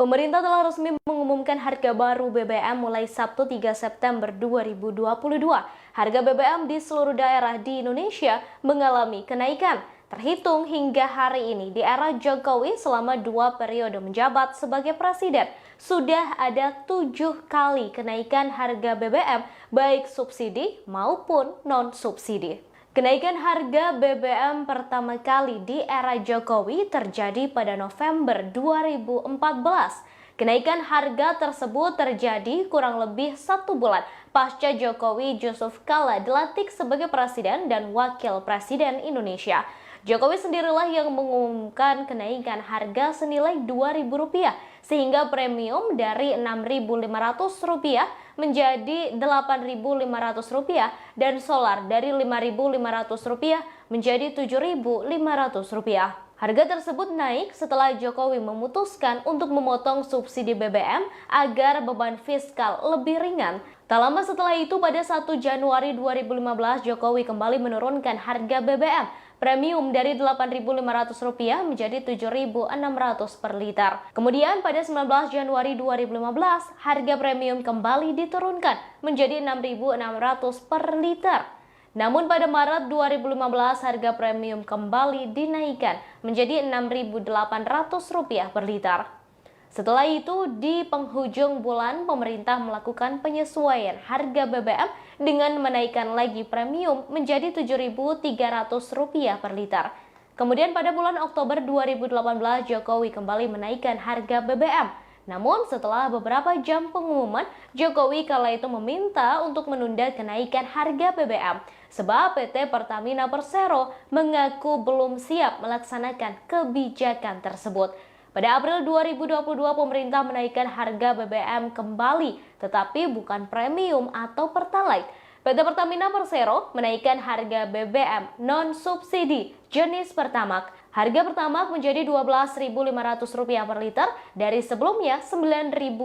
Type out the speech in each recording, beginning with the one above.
Pemerintah telah resmi mengumumkan harga baru BBM mulai Sabtu 3 September 2022. Harga BBM di seluruh daerah di Indonesia mengalami kenaikan. Terhitung hingga hari ini di era Jokowi selama 2 periode menjabat sebagai presiden, sudah ada 7 kali kenaikan harga BBM baik subsidi maupun non-subsidi. Kenaikan harga BBM pertama kali di era Jokowi terjadi pada November 2014. Kenaikan harga tersebut terjadi kurang lebih 1 bulan pasca Jokowi Yusuf Kala dilantik sebagai Presiden dan Wakil Presiden Indonesia. Jokowi sendirilah yang mengumumkan kenaikan harga senilai Rp2.000 sehingga premium dari Rp6.500 menjadi Rp8.500 dan solar dari Rp5.500 menjadi Rp7.500. Harga tersebut naik setelah Jokowi memutuskan untuk memotong subsidi BBM agar beban fiskal lebih ringan. Tak lama setelah itu, pada 1 Januari 2015, Jokowi kembali menurunkan harga BBM premium dari Rp8.500 menjadi Rp7.600 per liter. Kemudian pada 19 Januari 2015, harga premium kembali diturunkan menjadi Rp6.600 per liter. Namun pada Maret 2015, harga premium kembali dinaikkan menjadi Rp6.800 per liter. Setelah itu, di penghujung bulan, pemerintah melakukan penyesuaian harga BBM dengan menaikkan lagi premium menjadi Rp7.300 per liter. Kemudian pada bulan Oktober 2018, Jokowi kembali menaikkan harga BBM. Namun setelah beberapa jam pengumuman, Jokowi kala itu meminta untuk menunda kenaikan harga BBM sebab PT Pertamina Persero mengaku belum siap melaksanakan kebijakan tersebut. Pada April 2022, pemerintah menaikkan harga BBM kembali, tetapi bukan premium atau pertalite. PT Pertamina Persero menaikkan harga BBM non-subsidi jenis Pertamax. Harga Pertamax menjadi Rp12.500 per liter dari sebelumnya Rp9.000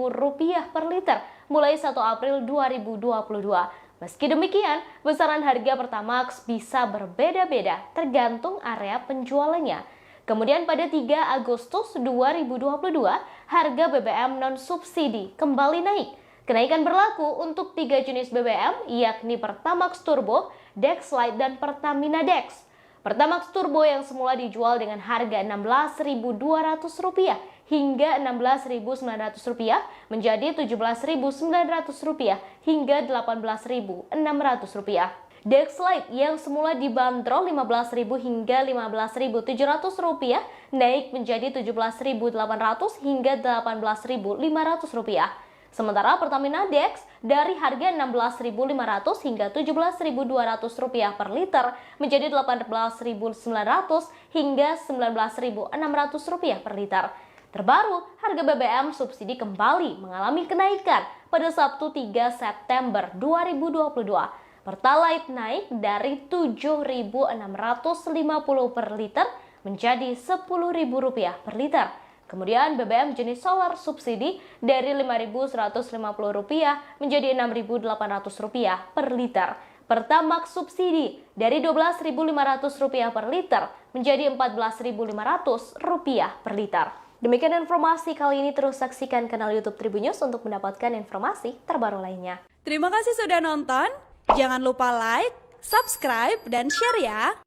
per liter mulai 1 April 2022. Meski demikian, besaran harga Pertamax bisa berbeda-beda tergantung area penjualannya. Kemudian pada 3 Agustus 2022, harga BBM non-subsidi kembali naik. Kenaikan berlaku untuk 3 jenis BBM, yakni Pertamax Turbo, Dex Lite, dan Pertamina Dex. Pertamax Turbo yang semula dijual dengan harga Rp16.200 hingga Rp16.900 menjadi Rp17.900 hingga Rp18.600. Dex Lite yang semula dibanderol Rp15.000 hingga Rp15.700 naik menjadi Rp17.800 hingga Rp18.500. Sementara Pertamina Dex dari harga Rp16.500 hingga Rp17.200 per liter menjadi Rp18.900 hingga Rp19.600 per liter. Terbaru, harga BBM subsidi kembali mengalami kenaikan pada Sabtu 3 September 2022. Pertalite naik dari Rp7.650 per liter menjadi Rp10.000 per liter. Kemudian BBM jenis solar subsidi dari Rp5.150 menjadi Rp6.800 per liter. Pertamax subsidi dari Rp12.500 per liter menjadi Rp14.500 per liter. Demikian informasi kali ini, terus saksikan kanal YouTube Tribun News untuk mendapatkan informasi terbaru lainnya. Terima kasih sudah nonton. Jangan lupa like, subscribe, dan share ya!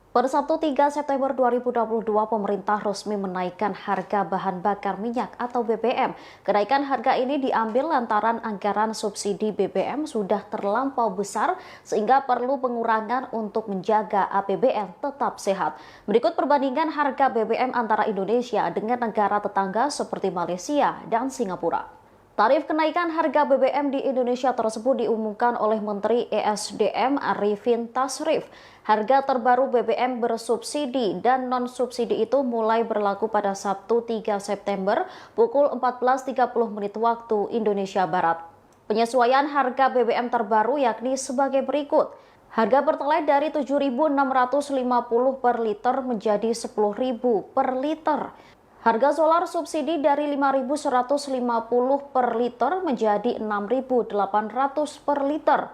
Pada Sabtu 3 September 2022, pemerintah resmi menaikkan harga bahan bakar minyak atau BBM. Kenaikan harga ini diambil lantaran anggaran subsidi BBM sudah terlampau besar sehingga perlu pengurangan untuk menjaga APBN tetap sehat. Berikut perbandingan harga BBM antara Indonesia dengan negara tetangga seperti Malaysia dan Singapura. Tarif kenaikan harga BBM di Indonesia tersebut diumumkan oleh Menteri ESDM Arifin Tasrif. Harga terbaru BBM bersubsidi dan non-subsidi itu mulai berlaku pada Sabtu 3 September pukul 14.30 waktu Indonesia Barat. Penyesuaian harga BBM terbaru yakni sebagai berikut. Harga Pertalite dari Rp7.650 per liter menjadi Rp10.000 per liter. Harga solar subsidi dari Rp5.150 per liter menjadi Rp6.800 per liter.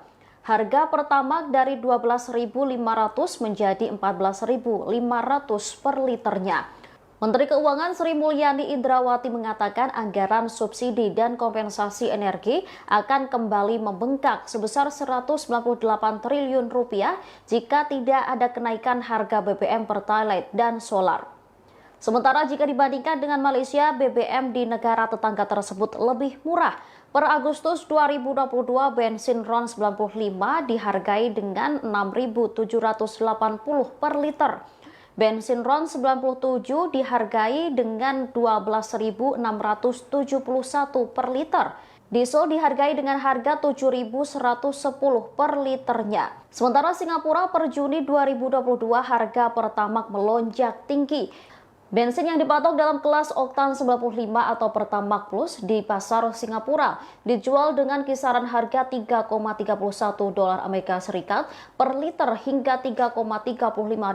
Harga Pertamax dari 12.500 menjadi 14.500 per liternya. Menteri Keuangan Sri Mulyani Indrawati mengatakan anggaran subsidi dan kompensasi energi akan kembali membengkak sebesar 198 triliun rupiah jika tidak ada kenaikan harga BBM Pertalite dan solar. Sementara jika dibandingkan dengan Malaysia, BBM di negara tetangga tersebut lebih murah. Per Agustus 2022, bensin RON 95 dihargai dengan 6.780 per liter. Bensin RON 97 dihargai dengan 12.671 per liter. Diesel dihargai dengan harga 7.110 per liternya. Sementara Singapura per Juni 2022 harga Pertamax melonjak tinggi. Bensin yang dipatok dalam kelas oktan 95 atau Pertamax Plus di pasar Singapura dijual dengan kisaran harga 3,31 dolar Amerika Serikat per liter hingga 3,35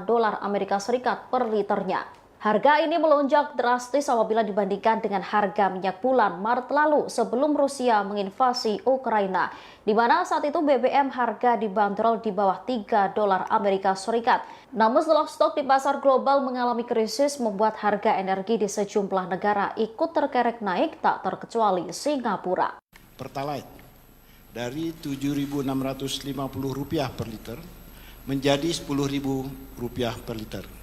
dolar Amerika Serikat per liternya. Harga ini melonjak drastis apabila dibandingkan dengan harga minyak bulan Maret lalu sebelum Rusia menginvasi Ukraina, di mana saat itu BBM harga dibanderol di bawah 3 dolar Amerika Serikat. Namun setelah stok di pasar global mengalami krisis membuat harga energi di sejumlah negara ikut terkerek naik tak terkecuali Singapura. Pertalite dari Rp7.650 per liter menjadi Rp10.000 per liter.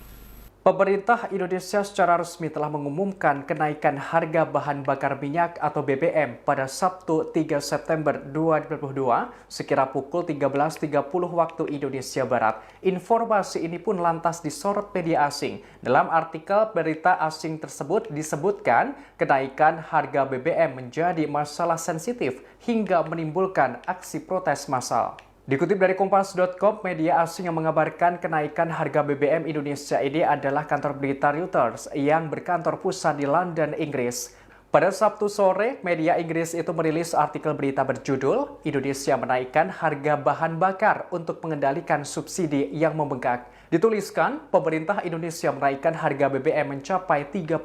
Pemerintah Indonesia secara resmi telah mengumumkan kenaikan harga bahan bakar minyak atau BBM pada Sabtu 3 September 2022 sekira pukul 13.30 waktu Indonesia Barat. Informasi ini pun lantas disorot media asing. Dalam artikel berita asing tersebut disebutkan kenaikan harga BBM menjadi masalah sensitif hingga menimbulkan aksi protes massal. Dikutip dari Kompas.com, media asing yang mengabarkan kenaikan harga BBM Indonesia ini adalah kantor berita Reuters yang berkantor pusat di London, Inggris. Pada Sabtu sore, media Inggris itu merilis artikel berita berjudul Indonesia menaikkan harga bahan bakar untuk mengendalikan subsidi yang membengkak. Dituliskan, pemerintah Indonesia menaikkan harga BBM mencapai 30%.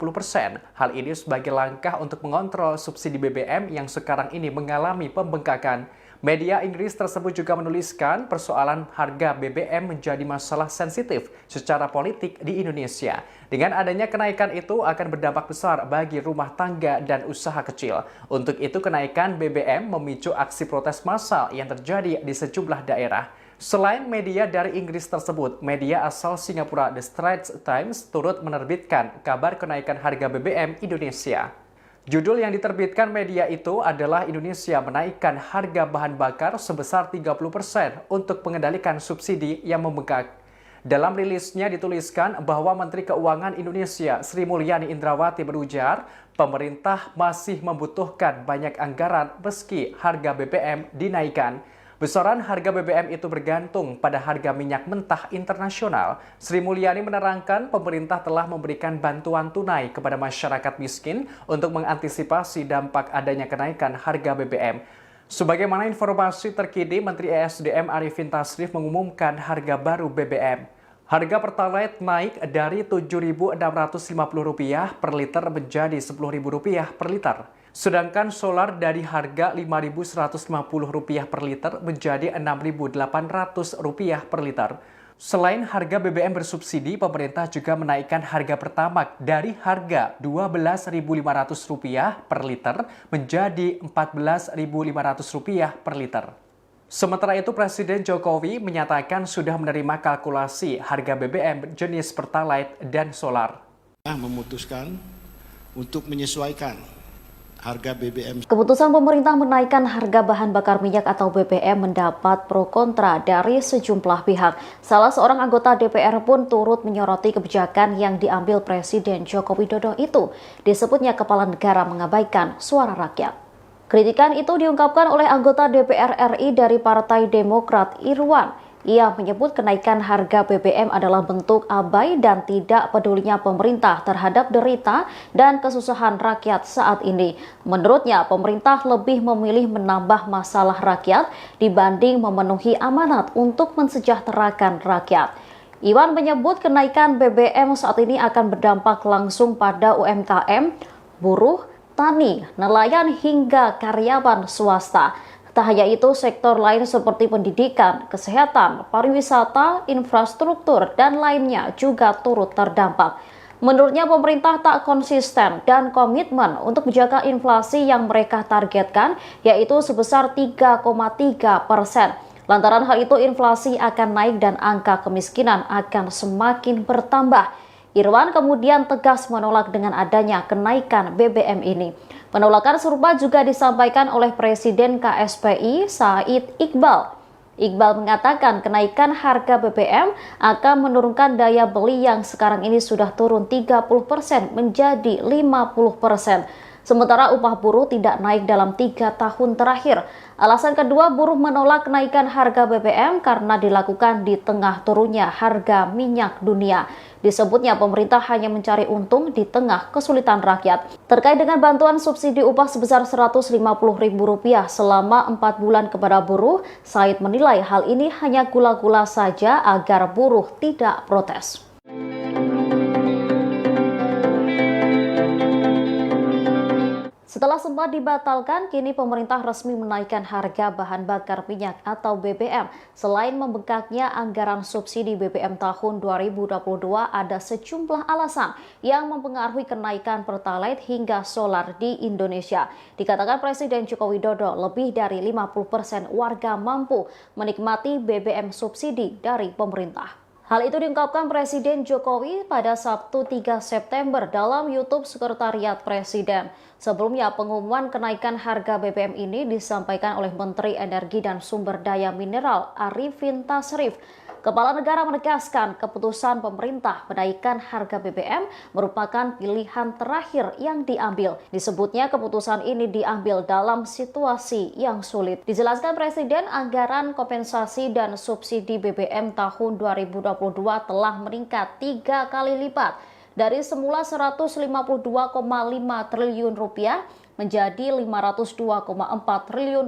Hal ini sebagai langkah untuk mengontrol subsidi BBM yang sekarang ini mengalami pembengkakan. Media Inggris tersebut juga menuliskan persoalan harga BBM menjadi masalah sensitif secara politik di Indonesia. Dengan adanya kenaikan itu akan berdampak besar bagi rumah tangga dan usaha kecil. Untuk itu kenaikan BBM memicu aksi protes massal yang terjadi di sejumlah daerah. Selain media dari Inggris tersebut, media asal Singapura The Straits Times turut menerbitkan kabar kenaikan harga BBM Indonesia. Judul yang diterbitkan media itu adalah Indonesia menaikkan harga bahan bakar sebesar 30% untuk mengendalikan subsidi yang membengkak. Dalam rilisnya dituliskan bahwa Menteri Keuangan Indonesia Sri Mulyani Indrawati berujar, pemerintah masih membutuhkan banyak anggaran meski harga BBM dinaikkan. Besaran harga BBM itu bergantung pada harga minyak mentah internasional. Sri Mulyani menerangkan pemerintah telah memberikan bantuan tunai kepada masyarakat miskin untuk mengantisipasi dampak adanya kenaikan harga BBM. Sebagaimana informasi terkini, Menteri ESDM Arifin Tasrif mengumumkan harga baru BBM. Harga Pertalite naik dari Rp7.650 per liter menjadi Rp10.000 per liter. Sedangkan solar dari harga Rp5.150 per liter menjadi Rp6.800 per liter. Selain harga BBM bersubsidi, pemerintah juga menaikkan harga Pertamax dari harga Rp12.500 per liter menjadi Rp14.500 per liter. Sementara itu, Presiden Jokowi menyatakan sudah menerima kalkulasi harga BBM jenis Pertalite dan solar. Memutuskan untuk menyesuaikan harga BBM. Keputusan pemerintah menaikkan harga bahan bakar minyak atau BBM mendapat pro kontra dari sejumlah pihak. Salah seorang anggota DPR pun turut menyoroti kebijakan yang diambil Presiden Joko Widodo itu. Disebutnya kepala negara mengabaikan suara rakyat. Kritikan itu diungkapkan oleh anggota DPR RI dari Partai Demokrat Irwan. Ia menyebut kenaikan harga BBM adalah bentuk abai dan tidak pedulinya pemerintah terhadap derita dan kesusahan rakyat saat ini. Menurutnya, pemerintah lebih memilih menambah masalah rakyat dibanding memenuhi amanat untuk mensejahterakan rakyat. Iwan menyebut kenaikan BBM saat ini akan berdampak langsung pada UMKM, buruh, tani, nelayan hingga karyawan swasta. Tak hanya itu, sektor lain seperti pendidikan, kesehatan, pariwisata, infrastruktur, dan lainnya juga turut terdampak. Menurutnya pemerintah tak konsisten dan komitmen untuk menjaga inflasi yang mereka targetkan, yaitu sebesar 3,3%. Lantaran hal itu inflasi akan naik dan angka kemiskinan akan semakin bertambah. Irwan kemudian tegas menolak dengan adanya kenaikan BBM ini. Penolakan serupa juga disampaikan oleh Presiden KSPI Said Iqbal. Iqbal mengatakan kenaikan harga BBM akan menurunkan daya beli yang sekarang ini sudah turun 30% menjadi 50%. Sementara upah buruh tidak naik dalam 3 tahun terakhir. Alasan kedua, buruh menolak kenaikan harga BBM karena dilakukan di tengah turunnya harga minyak dunia. Disebutnya pemerintah hanya mencari untung di tengah kesulitan rakyat. Terkait dengan bantuan subsidi upah sebesar Rp150.000 selama 4 bulan kepada buruh, Said menilai hal ini hanya gula-gula saja agar buruh tidak protes. Setelah sempat dibatalkan, kini pemerintah resmi menaikkan harga bahan bakar minyak atau BBM. Selain membengkaknya anggaran subsidi BBM tahun 2022, ada sejumlah alasan yang mempengaruhi kenaikan Pertalite hingga solar di Indonesia. Dikatakan Presiden Joko Widodo, lebih dari 50% warga mampu menikmati BBM subsidi dari pemerintah. Hal itu diungkapkan Presiden Jokowi pada Sabtu 3 September dalam YouTube Sekretariat Presiden. Sebelumnya, pengumuman kenaikan harga BBM ini disampaikan oleh Menteri Energi dan Sumber Daya Mineral Arifin Tasrif. Kepala negara menegaskan keputusan pemerintah menaikkan harga BBM merupakan pilihan terakhir yang diambil. Disebutnya keputusan ini diambil dalam situasi yang sulit. Dijelaskan Presiden, anggaran kompensasi dan subsidi BBM tahun 2022 telah meningkat 3 kali lipat. Dari semula Rp152,5 triliun menjadi Rp502,4 triliun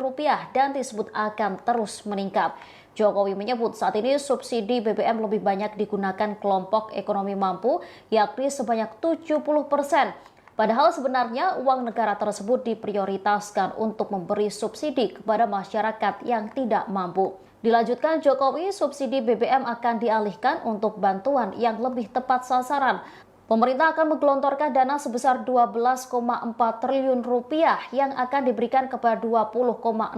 dan disebut akan terus meningkat. Jokowi menyebut saat ini subsidi BBM lebih banyak digunakan kelompok ekonomi mampu, yakni sebanyak 70%. Padahal sebenarnya uang negara tersebut diprioritaskan untuk memberi subsidi kepada masyarakat yang tidak mampu. Dilanjutkan Jokowi, subsidi BBM akan dialihkan untuk bantuan yang lebih tepat sasaran. Pemerintah akan menggelontorkan dana sebesar Rp12,4 triliun yang akan diberikan kepada 20,65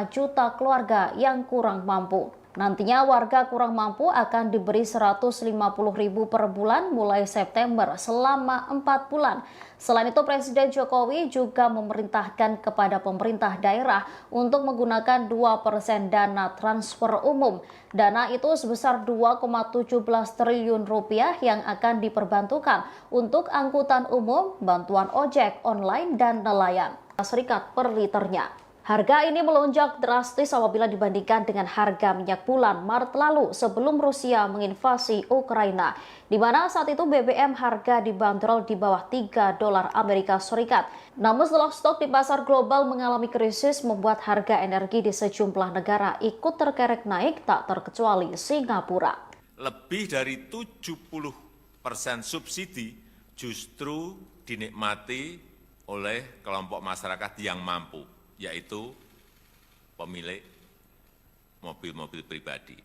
juta keluarga yang kurang mampu. Nantinya warga kurang mampu akan diberi Rp150.000 per bulan mulai September selama 4 bulan. Selain itu, Presiden Jokowi juga memerintahkan kepada pemerintah daerah untuk menggunakan 2% dana transfer umum. Dana itu sebesar Rp2,17 triliun yang akan diperbantukan untuk angkutan umum, bantuan ojek online, dan nelayan. Serikat per liternya. Harga ini melonjak drastis apabila dibandingkan dengan harga minyak bulan Maret lalu sebelum Rusia menginvasi Ukraina, di mana saat itu BBM harga dibanderol di bawah $3 Amerika Serikat. Namun setelah stok di pasar global mengalami krisis membuat harga energi di sejumlah negara ikut terkerek naik, tak terkecuali Singapura. Lebih dari 70% subsidi justru dinikmati oleh kelompok masyarakat yang mampu, yaitu pemilik mobil-mobil pribadi.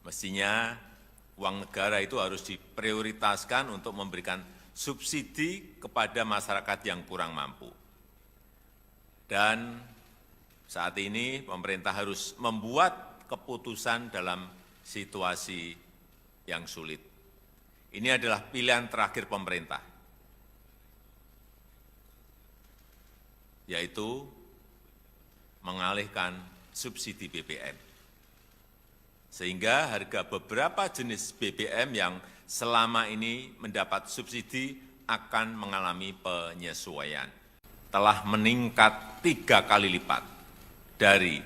Mestinya uang negara itu harus diprioritaskan untuk memberikan subsidi kepada masyarakat yang kurang mampu. Dan saat ini pemerintah harus membuat keputusan dalam situasi yang sulit. Ini adalah pilihan terakhir pemerintah, yaitu mengalihkan subsidi BBM. Sehingga harga beberapa jenis BBM yang selama ini mendapat subsidi akan mengalami penyesuaian. Telah meningkat 3 kali lipat dari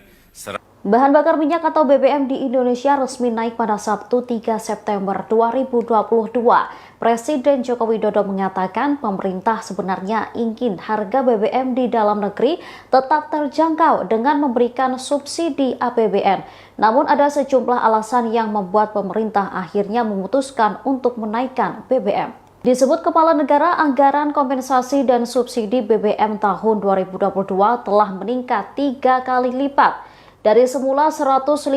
Bahan bakar minyak atau BBM di Indonesia resmi naik pada Sabtu 3 September 2022. Presiden Joko Widodo mengatakan pemerintah sebenarnya ingin harga BBM di dalam negeri tetap terjangkau dengan memberikan subsidi APBN. Namun ada sejumlah alasan yang membuat pemerintah akhirnya memutuskan untuk menaikkan BBM. Disebut Kepala Negara, anggaran kompensasi dan subsidi BBM tahun 2022 telah meningkat 3 kali lipat. Dari semula 152,5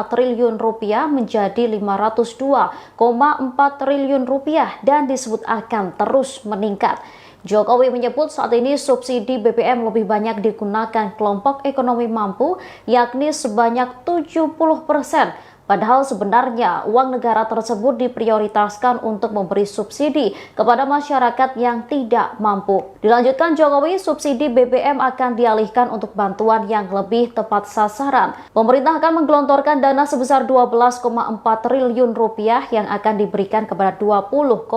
triliun rupiah menjadi 502,4 triliun rupiah dan disebut akan terus meningkat. Jokowi menyebut saat ini subsidi BBM lebih banyak digunakan kelompok ekonomi mampu, yakni sebanyak 70%. Padahal sebenarnya uang negara tersebut diprioritaskan untuk memberi subsidi kepada masyarakat yang tidak mampu. Dilanjutkan Jokowi, subsidi BBM akan dialihkan untuk bantuan yang lebih tepat sasaran. Pemerintah akan menggelontorkan dana sebesar 12,4 triliun rupiah yang akan diberikan kepada 20,65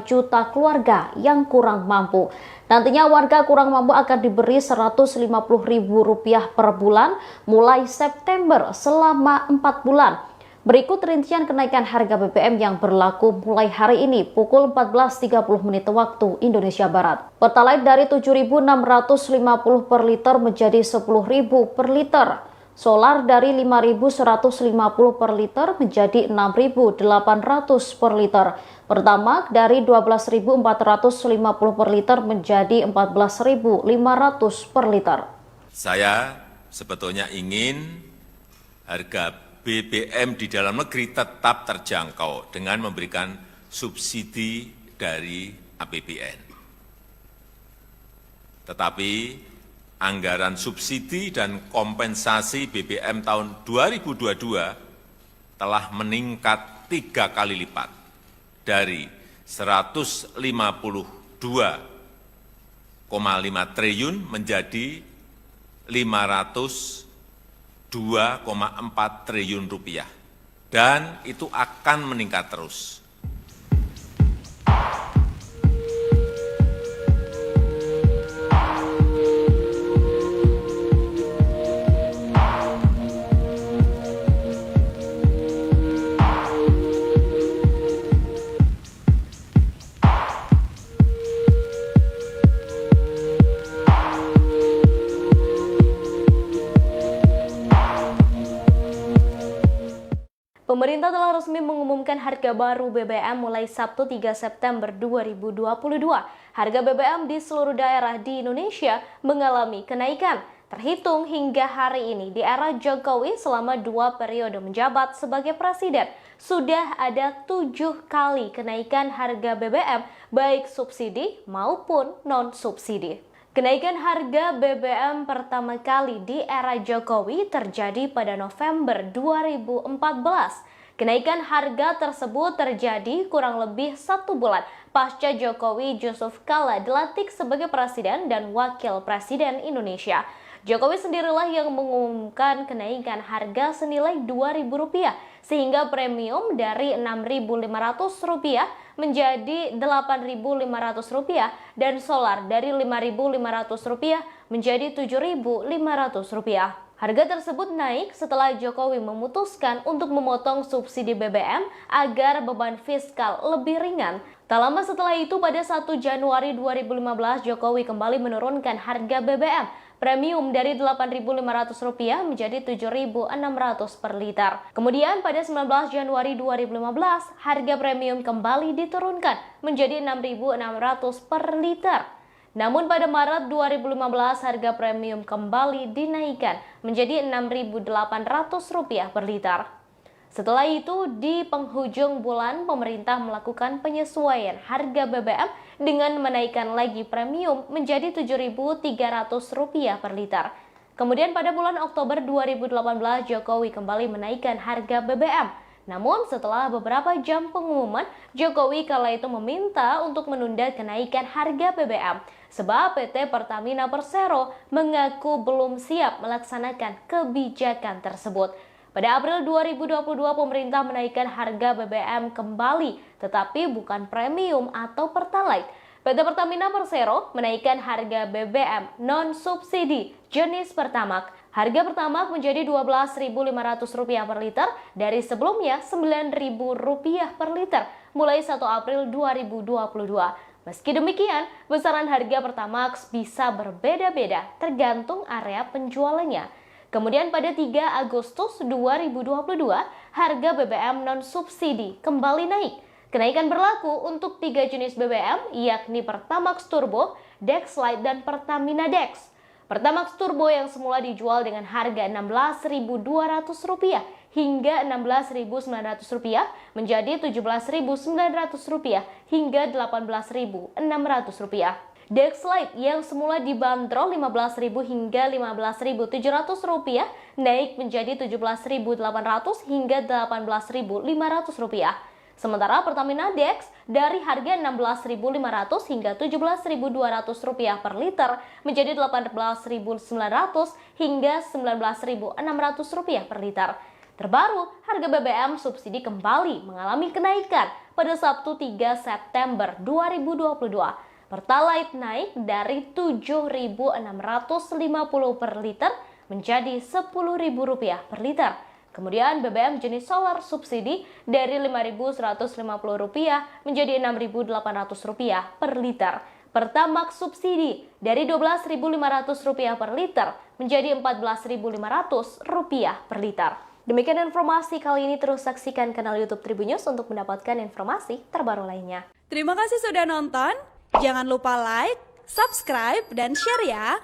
juta keluarga yang kurang mampu. Nantinya warga kurang mampu akan diberi Rp150.000 per bulan mulai September selama 4 bulan. Berikut rincian kenaikan harga BBM yang berlaku mulai hari ini pukul 14.30 waktu Indonesia Barat. Pertalite dari Rp7.650 per liter menjadi Rp10.000 per liter. Solar dari Rp5.150 per liter menjadi Rp6.800 per liter. Pertamax dari Rp12.450 per liter menjadi Rp14.500 per liter. Saya sebetulnya ingin harga BBM di dalam negeri tetap terjangkau dengan memberikan subsidi dari APBN. Tetapi anggaran subsidi dan kompensasi BBM tahun 2022 telah meningkat 3 kali lipat dari Rp152,5 triliun menjadi Rp502,4 triliun dan itu akan meningkat terus. Pemerintah telah resmi mengumumkan harga baru BBM mulai Sabtu 3 September 2022. Harga BBM di seluruh daerah di Indonesia mengalami kenaikan. Terhitung hingga hari ini di era Jokowi selama 2 periode menjabat sebagai presiden, sudah ada 7 kali kenaikan harga BBM baik subsidi maupun non-subsidi. Kenaikan harga BBM pertama kali di era Jokowi terjadi pada November 2014. Kenaikan harga tersebut terjadi kurang lebih 1 bulan pasca Jokowi Yusuf Kala dilantik sebagai presiden dan wakil presiden Indonesia. Jokowi sendirilah yang mengumumkan kenaikan harga senilai Rp2.000 sehingga premium dari Rp6.500 menjadi Rp8.500 dan solar dari Rp5.500 menjadi Rp7.500. Harga tersebut naik setelah Jokowi memutuskan untuk memotong subsidi BBM agar beban fiskal lebih ringan. Tak lama setelah itu, pada 1 Januari 2015, Jokowi kembali menurunkan harga BBM premium dari Rp8.500 menjadi Rp7.600 per liter. Kemudian pada 19 Januari 2015, harga premium kembali diturunkan menjadi Rp6.600 per liter. Namun pada Maret 2015 harga premium kembali dinaikkan menjadi Rp6.800 per liter. Setelah itu di penghujung bulan pemerintah melakukan penyesuaian harga BBM dengan menaikkan lagi premium menjadi Rp7.300 per liter. Kemudian pada bulan Oktober 2018 Jokowi kembali menaikkan harga BBM. Namun setelah beberapa jam pengumuman, Jokowi kala itu meminta untuk menunda kenaikan harga BBM sebab PT Pertamina Persero mengaku belum siap melaksanakan kebijakan tersebut. Pada April 2022 pemerintah menaikkan harga BBM kembali, tetapi bukan premium atau Pertalite. PT Pertamina Persero menaikkan harga BBM non-subsidi jenis Pertamax. Harga Pertamax menjadi Rp12.500 per liter dari sebelumnya Rp9.000 per liter mulai 1 April 2022. Meski demikian, besaran harga Pertamax bisa berbeda-beda tergantung area penjualannya. Kemudian pada 3 Agustus 2022, harga BBM non-subsidi kembali naik. Kenaikan berlaku untuk 3 jenis BBM, yakni Pertamax Turbo, Dex Lite, dan Pertamina Dex. Pertamax Turbo yang semula dijual dengan harga Rp16.200 hingga Rp16.900 menjadi Rp17.900 hingga Rp18.600. Dex Lite yang semula dibanderol Rp15.000 hingga Rp15.700 naik menjadi Rp17.800 hingga Rp18.500. Sementara Pertamina Dex dari harga Rp16.500 hingga Rp17.200 per liter menjadi Rp18.900 hingga Rp19.600 per liter. Terbaru, harga BBM subsidi kembali mengalami kenaikan pada Sabtu 3 September 2022. Pertalite naik dari Rp7.650 per liter menjadi Rp10.000 per liter. Kemudian BBM jenis solar subsidi dari Rp5.150 menjadi Rp6.800 per liter. Pertamax subsidi dari Rp12.500 per liter menjadi Rp14.500 per liter. Demikian informasi kali ini, terus saksikan kanal YouTube Tribun News untuk mendapatkan informasi terbaru lainnya. Terima kasih sudah nonton. Jangan lupa like, subscribe, dan share ya.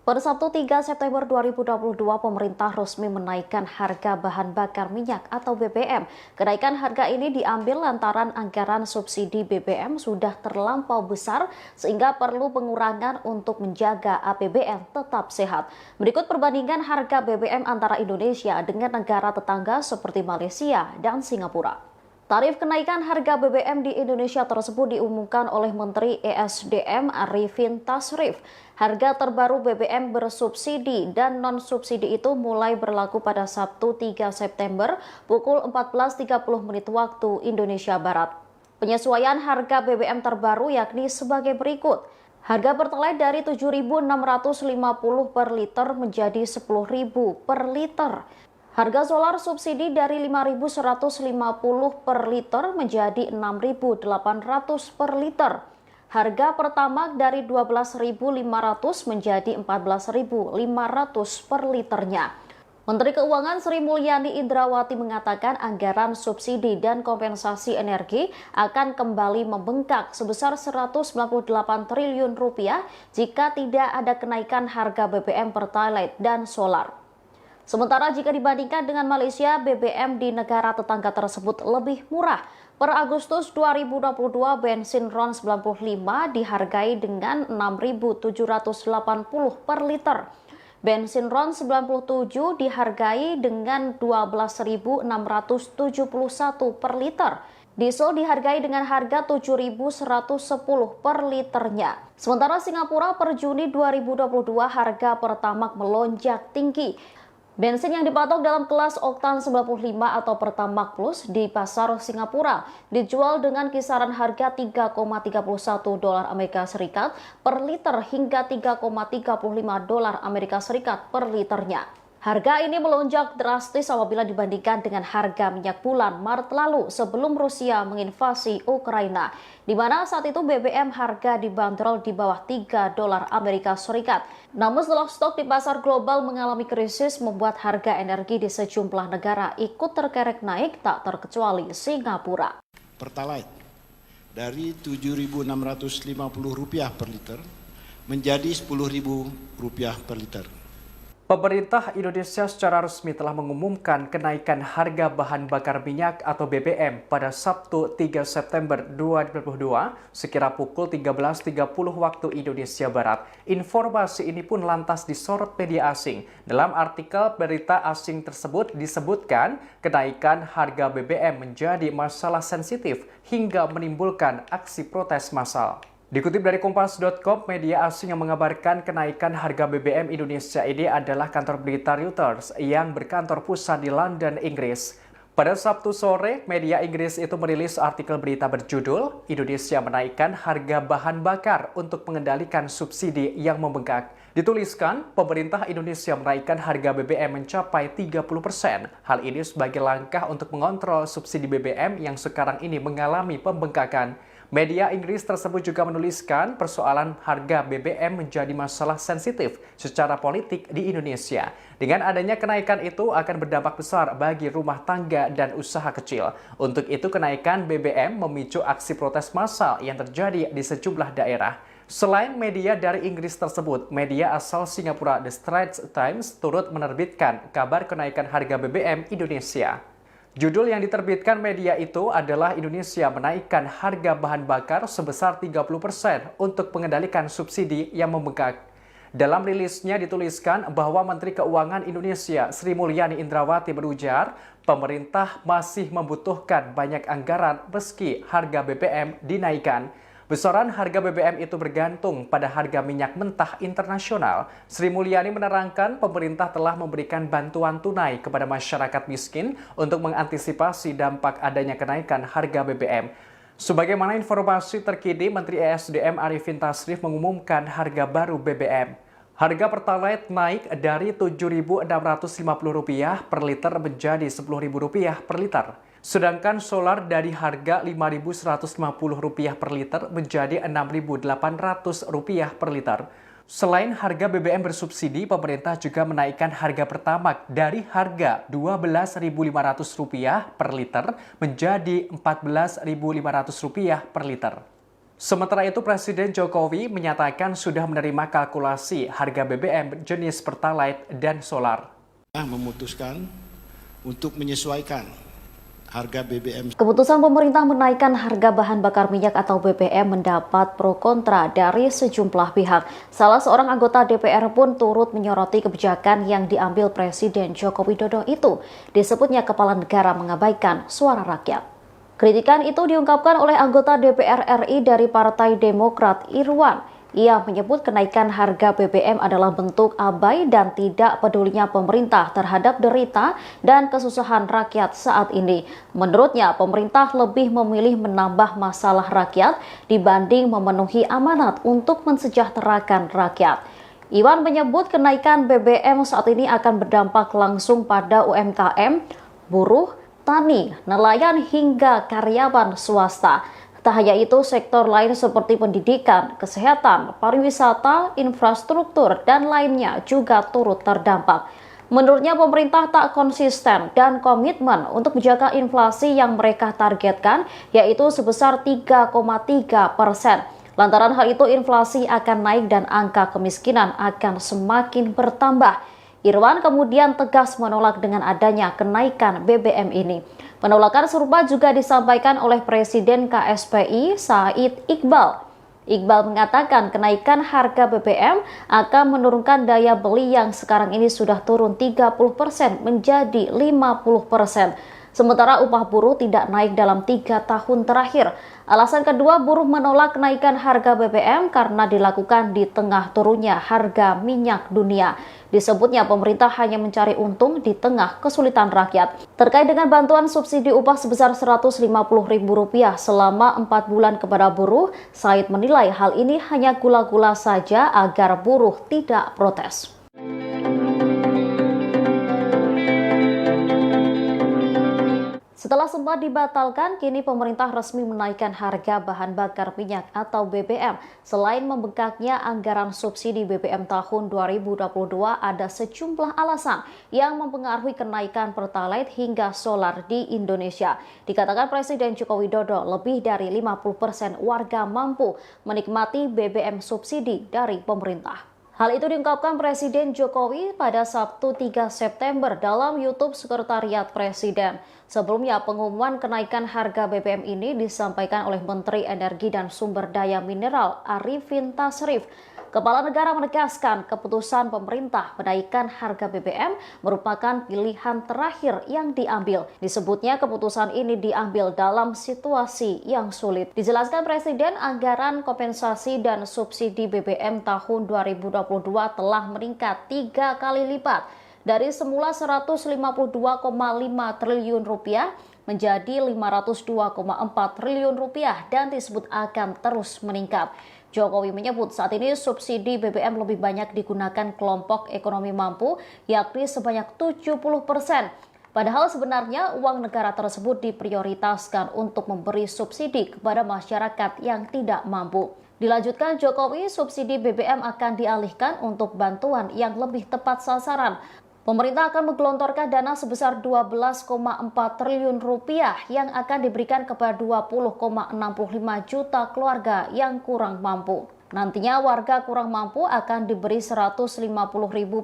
Pada Sabtu 3 September 2022, pemerintah resmi menaikkan harga bahan bakar minyak atau BBM. Kenaikan harga ini diambil lantaran anggaran subsidi BBM sudah terlampau besar sehingga perlu pengurangan untuk menjaga APBN tetap sehat. Berikut perbandingan harga BBM antara Indonesia dengan negara tetangga seperti Malaysia dan Singapura. Tarif kenaikan harga BBM di Indonesia tersebut diumumkan oleh Menteri ESDM Arifin Tasrif. Harga terbaru BBM bersubsidi dan non-subsidi itu mulai berlaku pada Sabtu 3 September pukul 14.30 waktu Indonesia Barat. Penyesuaian harga BBM terbaru yakni sebagai berikut. Harga Pertalite dari Rp7.650 per liter menjadi Rp10.000 per liter. Harga solar subsidi dari Rp5.150 per liter menjadi Rp6.800 per liter. Harga Pertamax dari Rp12.500 menjadi Rp14.500 per liternya. Menteri Keuangan Sri Mulyani Indrawati mengatakan anggaran subsidi dan kompensasi energi akan kembali membengkak sebesar Rp198 triliun jika tidak ada kenaikan harga BBM Pertalite dan solar. Sementara jika dibandingkan dengan Malaysia, BBM di negara tetangga tersebut lebih murah. Per Agustus 2022, bensin RON 95 dihargai dengan Rp6.780 per liter. Bensin RON 97 dihargai dengan Rp12.671 per liter. Diesel dihargai dengan harga Rp7.110 per liternya. Sementara Singapura per Juni 2022 harga Pertamax melonjak tinggi. Bensin yang dipatok dalam kelas oktan 95 atau Pertamax Plus di pasar Singapura dijual dengan kisaran harga $3,31 Amerika Serikat per liter hingga $3,35 Amerika Serikat per liternya. Harga ini melonjak drastis apabila dibandingkan dengan harga minyak bulan Maret lalu sebelum Rusia menginvasi Ukraina, di mana saat itu BBM harga dibanderol di bawah $3 Amerika Serikat. Namun setelah stok di pasar global mengalami krisis membuat harga energi di sejumlah negara ikut terkerek naik, tak terkecuali Singapura. Pertalite dari Rp7.650 per liter menjadi Rp10.000 per liter. Pemerintah Indonesia secara resmi telah mengumumkan kenaikan harga bahan bakar minyak atau BBM pada Sabtu 3 September 2022 sekira pukul 13.30 waktu Indonesia Barat. Informasi ini pun lantas disorot media asing. Dalam artikel berita asing tersebut disebutkan kenaikan harga BBM menjadi masalah sensitif hingga menimbulkan aksi protes massal. Dikutip dari Kompas.com, media asing yang mengabarkan kenaikan harga BBM Indonesia ini adalah kantor berita Reuters yang berkantor pusat di London, Inggris. Pada Sabtu sore, media Inggris itu merilis artikel berita berjudul Indonesia menaikkan harga bahan bakar untuk mengendalikan subsidi yang membengkak. Dituliskan, pemerintah Indonesia menaikkan harga BBM mencapai 30%. Hal ini sebagai langkah untuk mengontrol subsidi BBM yang sekarang ini mengalami pembengkakan. Media Inggris tersebut juga menuliskan persoalan harga BBM menjadi masalah sensitif secara politik di Indonesia. Dengan adanya kenaikan itu akan berdampak besar bagi rumah tangga dan usaha kecil. Untuk itu kenaikan BBM memicu aksi protes massal yang terjadi di sejumlah daerah. Selain media dari Inggris tersebut, media asal Singapura The Straits Times turut menerbitkan kabar kenaikan harga BBM Indonesia. Judul yang diterbitkan media itu adalah Indonesia menaikkan harga bahan bakar sebesar 30% untuk mengendalikan subsidi yang membengkak. Dalam rilisnya dituliskan bahwa Menteri Keuangan Indonesia Sri Mulyani Indrawati berujar, pemerintah masih membutuhkan banyak anggaran meski harga BBM dinaikkan. Besaran harga BBM itu bergantung pada harga minyak mentah internasional. Sri Mulyani menerangkan pemerintah telah memberikan bantuan tunai kepada masyarakat miskin untuk mengantisipasi dampak adanya kenaikan harga BBM. Sebagaimana informasi terkini, Menteri ESDM Arifin Tasrif mengumumkan harga baru BBM. Harga Pertalite naik dari Rp7.650 per liter menjadi Rp10.000 per liter. Sedangkan solar dari harga Rp5.150 per liter menjadi Rp6.800 per liter. Selain harga BBM bersubsidi, pemerintah juga menaikkan harga Pertamax dari harga Rp12.500 per liter menjadi Rp14.500 per liter. Sementara itu, Presiden Jokowi menyatakan sudah menerima kalkulasi harga BBM jenis Pertalite dan solar. Memutuskan untuk menyesuaikan harga BBM. Keputusan pemerintah menaikkan harga bahan bakar minyak atau BBM mendapat pro kontra dari sejumlah pihak. Salah seorang anggota DPR pun turut menyoroti kebijakan yang diambil Presiden Joko Widodo itu. Disebutnya kepala negara mengabaikan suara rakyat. Kritikan itu diungkapkan oleh anggota DPR RI dari Partai Demokrat Irwan. Ia menyebut kenaikan harga BBM adalah bentuk abai dan tidak pedulinya pemerintah terhadap derita dan kesusahan rakyat saat ini. Menurutnya, pemerintah lebih memilih menambah masalah rakyat dibanding memenuhi amanat untuk mensejahterakan rakyat. Iwan menyebut kenaikan BBM saat ini akan berdampak langsung pada UMKM, buruh, tani, nelayan hingga karyawan swasta. Tak hanya itu, sektor lain seperti pendidikan, kesehatan, pariwisata, infrastruktur, dan lainnya juga turut terdampak. Menurutnya pemerintah tak konsisten dan komitmen untuk menjaga inflasi yang mereka targetkan, yaitu sebesar 3,3%. Lantaran hal itu inflasi akan naik dan angka kemiskinan akan semakin bertambah. Irwan kemudian tegas menolak dengan adanya kenaikan BBM ini. Penolakan serupa juga disampaikan oleh Presiden KSPI Said Iqbal. Iqbal mengatakan kenaikan harga BBM akan menurunkan daya beli yang sekarang ini sudah turun 30% menjadi 50%. Sementara upah buruh tidak naik dalam 3 tahun terakhir. Alasan kedua, buruh menolak kenaikan harga BBM karena dilakukan di tengah turunnya harga minyak dunia. Disebutnya pemerintah hanya mencari untung di tengah kesulitan rakyat. Terkait dengan bantuan subsidi upah sebesar Rp150.000 selama 4 bulan kepada buruh, Said menilai hal ini hanya gula-gula saja agar buruh tidak protes. Setelah sempat dibatalkan, kini pemerintah resmi menaikkan harga bahan bakar minyak atau BBM. Selain membengkaknya anggaran subsidi BBM tahun 2022, ada sejumlah alasan yang mempengaruhi kenaikan Pertalite hingga solar di Indonesia. Dikatakan Presiden Joko Widodo, lebih dari 50% warga mampu menikmati BBM subsidi dari pemerintah. Hal itu diungkapkan Presiden Jokowi pada Sabtu 3 September dalam YouTube Sekretariat Presiden. Sebelumnya, pengumuman kenaikan harga BBM ini disampaikan oleh Menteri Energi dan Sumber Daya Mineral Arifin Tasrif. Kepala negara menegaskan keputusan pemerintah menaikkan harga BBM merupakan pilihan terakhir yang diambil. Disebutnya keputusan ini diambil dalam situasi yang sulit. Dijelaskan Presiden, anggaran kompensasi dan subsidi BBM tahun 2022 telah meningkat 3 kali lipat. Dari semula Rp152,5 triliun menjadi Rp502,4 triliun dan disebut akan terus meningkat. Jokowi menyebut saat ini subsidi BBM lebih banyak digunakan kelompok ekonomi mampu, yakni sebanyak 70%. Padahal sebenarnya uang negara tersebut diprioritaskan untuk memberi subsidi kepada masyarakat yang tidak mampu. Dilanjutkan Jokowi, subsidi BBM akan dialihkan untuk bantuan yang lebih tepat sasaran. Pemerintah akan menggelontorkan dana sebesar 12,4 triliun rupiah yang akan diberikan kepada 20,65 juta keluarga yang kurang mampu. Nantinya warga kurang mampu akan diberi 150.000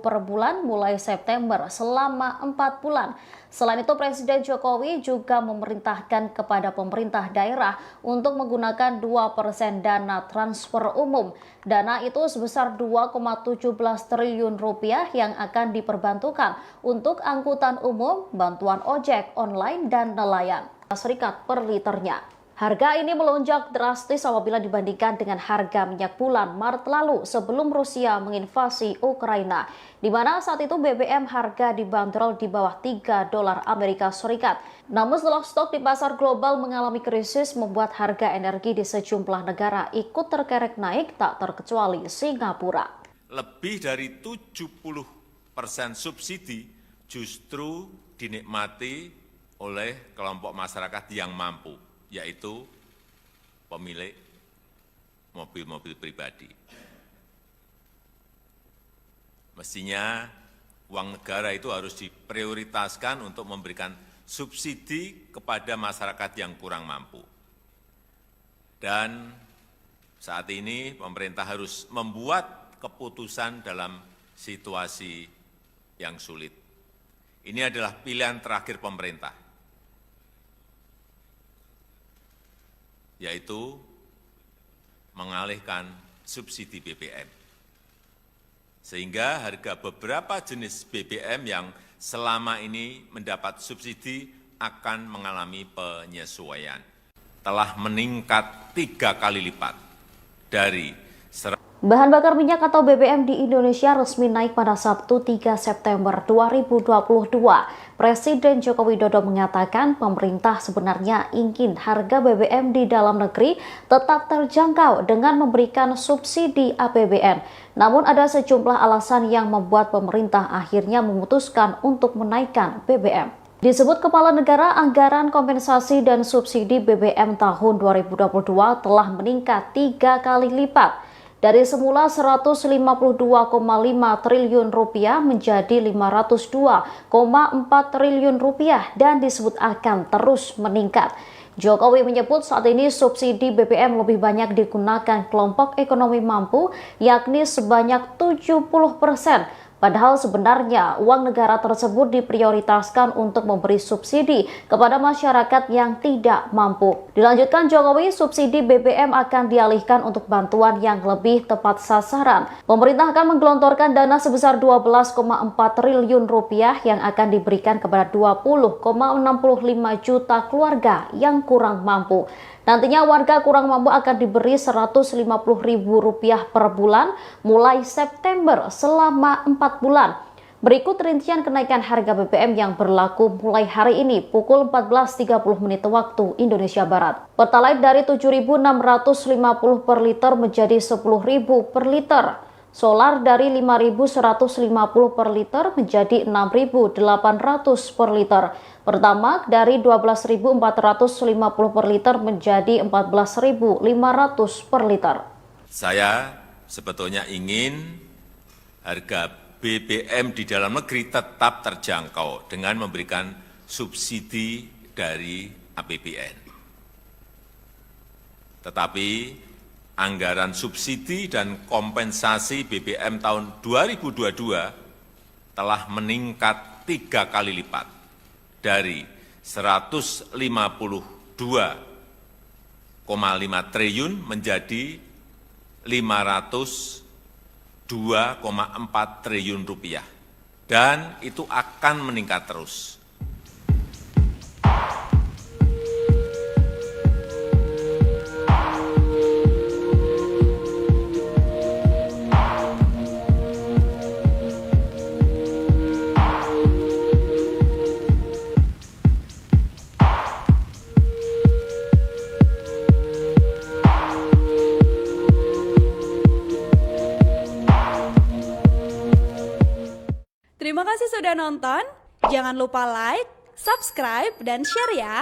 per bulan mulai September selama 4 bulan. Selain itu, Presiden Jokowi juga memerintahkan kepada pemerintah daerah untuk menggunakan 2% dana transfer umum. Dana itu sebesar 2,17 triliun rupiah yang akan diperbantukan untuk angkutan umum, bantuan ojek online, dan nelayan. Serikat per liternya. Harga ini melonjak drastis apabila dibandingkan dengan harga minyak bulan Maret lalu sebelum Rusia menginvasi Ukraina, di mana saat itu BBM harga dibanderol di bawah $3 Amerika Serikat. Namun setelah stok di pasar global mengalami krisis membuat harga energi di sejumlah negara ikut terkerek naik, tak terkecuali Singapura. Lebih dari 70% subsidi justru dinikmati oleh kelompok masyarakat yang mampu, yaitu pemilik mobil-mobil pribadi. Mestinya uang negara itu harus diprioritaskan untuk memberikan subsidi kepada masyarakat yang kurang mampu. Dan saat ini pemerintah harus membuat keputusan dalam situasi yang sulit. Ini adalah pilihan terakhir pemerintah, yaitu mengalihkan subsidi BBM. Sehingga harga beberapa jenis BBM yang selama ini mendapat subsidi akan mengalami penyesuaian. Telah meningkat 3 kali lipat dari Bahan bakar minyak atau BBM di Indonesia resmi naik pada Sabtu 3 September 2022. Presiden Joko Widodo mengatakan pemerintah sebenarnya ingin harga BBM di dalam negeri tetap terjangkau dengan memberikan subsidi APBN. Namun ada sejumlah alasan yang membuat pemerintah akhirnya memutuskan untuk menaikkan BBM. Disebut Kepala Negara, anggaran kompensasi dan subsidi BBM tahun 2022 telah meningkat 3 kali lipat. Dari semula 152,5 triliun rupiah menjadi 502,4 triliun rupiah dan disebut akan terus meningkat. Jokowi menyebut saat ini subsidi BBM lebih banyak digunakan kelompok ekonomi mampu, yakni sebanyak 70%. Padahal sebenarnya uang negara tersebut diprioritaskan untuk memberi subsidi kepada masyarakat yang tidak mampu. Dilanjutkan Jokowi, subsidi BBM akan dialihkan untuk bantuan yang lebih tepat sasaran. Pemerintah akan menggelontorkan dana sebesar 12,4 triliun rupiah yang akan diberikan kepada 20,65 juta keluarga yang kurang mampu. Nantinya warga kurang mampu akan diberi Rp150.000 per bulan mulai September selama 4 bulan. Berikut rincian kenaikan harga BBM yang berlaku mulai hari ini pukul 14.30 waktu Indonesia Barat. Pertalite dari Rp7.650 per liter menjadi Rp10.000 per liter. Solar dari Rp5.150 per liter menjadi Rp6.800 per liter. Pertamax dari Rp12.450 per liter menjadi Rp14.500 per liter. Saya sebetulnya ingin harga BBM di dalam negeri tetap terjangkau dengan memberikan subsidi dari APBN. Tetapi anggaran subsidi dan kompensasi BBM tahun 2022 telah meningkat 3 kali lipat dari Rp152,5 triliun menjadi Rp502,4 triliun rupiah, dan itu akan meningkat terus. Terima kasih sudah nonton. Jangan lupa like, subscribe, dan share ya.